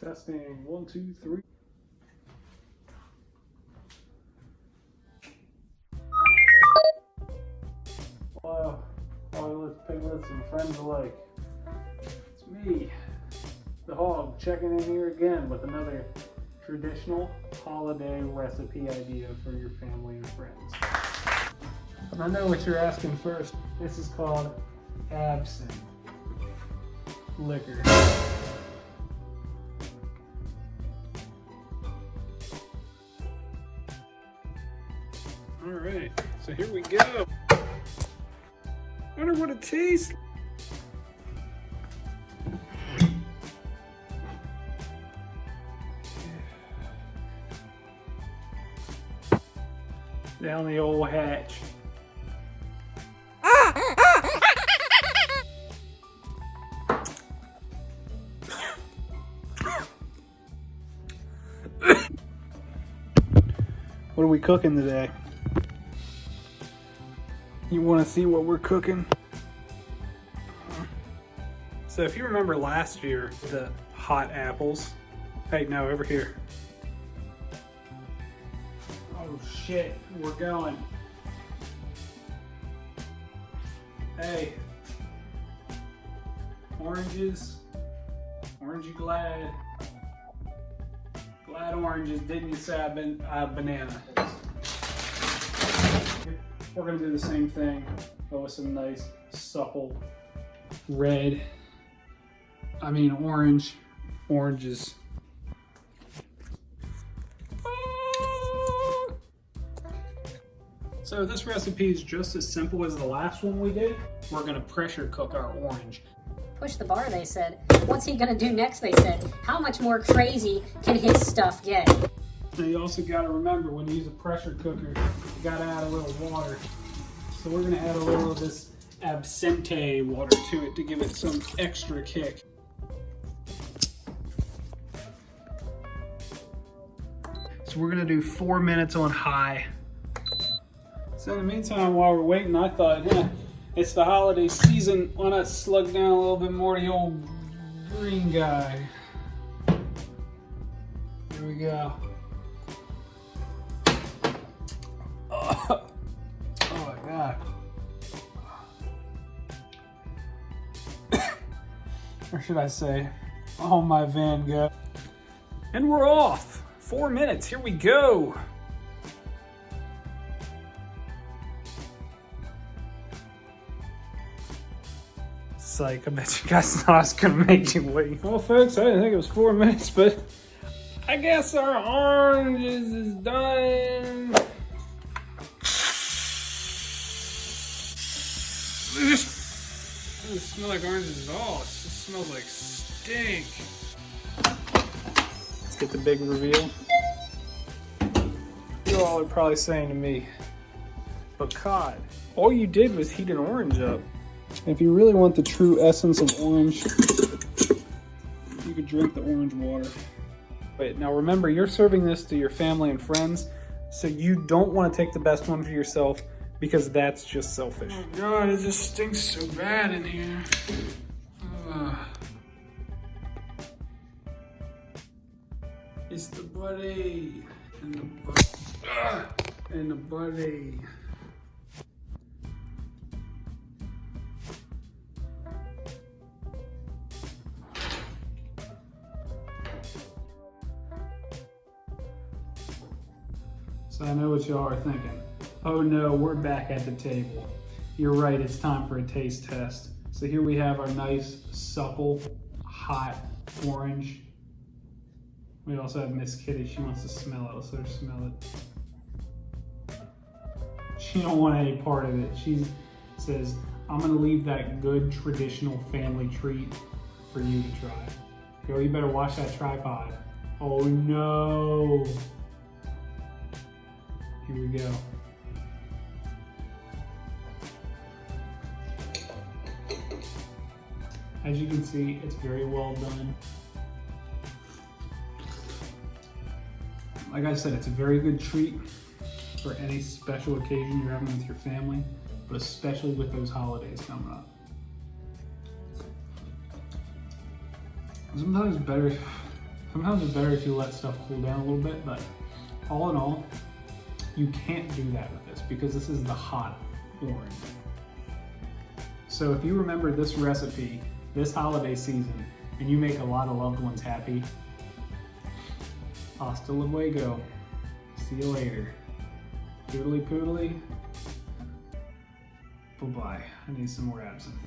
Testing, 1, 2, 3. Hello, pilots, piglets, and friends alike. It's me, the Hog, checking in here again with another traditional holiday recipe idea for your family and friends. And I know what you're asking first. This is called absinthe liquor. All right, so here we go. Wonder what it tastes. Down the old hatch. What are we cooking today? You want to see what we're cooking? So if you remember last year, the hot apples. Hey, no, over here. Oh shit, we're going. Hey, oranges, orangey glad. Glad oranges, didn't you say banana? We're gonna do the same thing, but with some nice, supple, oranges. So this recipe is just as simple as the last one we did. We're gonna pressure cook our orange. Push the bar, they said. What's he gonna do next, they said. How much more crazy can his stuff get? Now you also gotta remember, when you use a pressure cooker, you gotta add a little water. So we're gonna add a little of this absinthe water to it to give it some extra kick. So we're gonna do 4 minutes on high. So in the meantime, while we're waiting, I thought, it's the holiday season, why not slug down a little bit more of the old green guy? Here we go. Oh my God. Or should I say, oh my Van Gogh. And we're off. 4 minutes, here we go. Psych, I bet you guys thought I was gonna make you wait. Well folks, I didn't think it was 4 minutes, but I guess our oranges is done. It doesn't smell like oranges at all. It just smells like stink. Let's get the big reveal. You all are probably saying to me, but Cod, all you did was heat an orange up. If you really want the true essence of orange, you could drink the orange water. Wait, now remember, you're serving this to your family and friends, so you don't want to take the best one for yourself, because that's just selfish. Oh God, it just stinks so bad in here. It's the buddy. And the buddy. So I know what y'all are thinking. Oh no, we're back at the table. You're right, it's time for a taste test. So here we have our nice, supple, hot orange. We also have Miss Kitty, she wants to smell it. Let's let her smell it. She don't want any part of it. She says, I'm gonna leave that good traditional family treat for you to try. Girl, you better watch that tripod. Oh no. Here we go. As you can see, it's very well done. Like I said, it's a very good treat for any special occasion you're having with your family, but especially with those holidays coming up. Sometimes Sometimes it's better if you let stuff cool down a little bit, but all in all, you can't do that with this because this is the hot orange. So if you remember this recipe this holiday season and you make a lot of loved ones happy, hasta luego. See you later. Doodly poodly. Bye-bye. I need some more absinthe.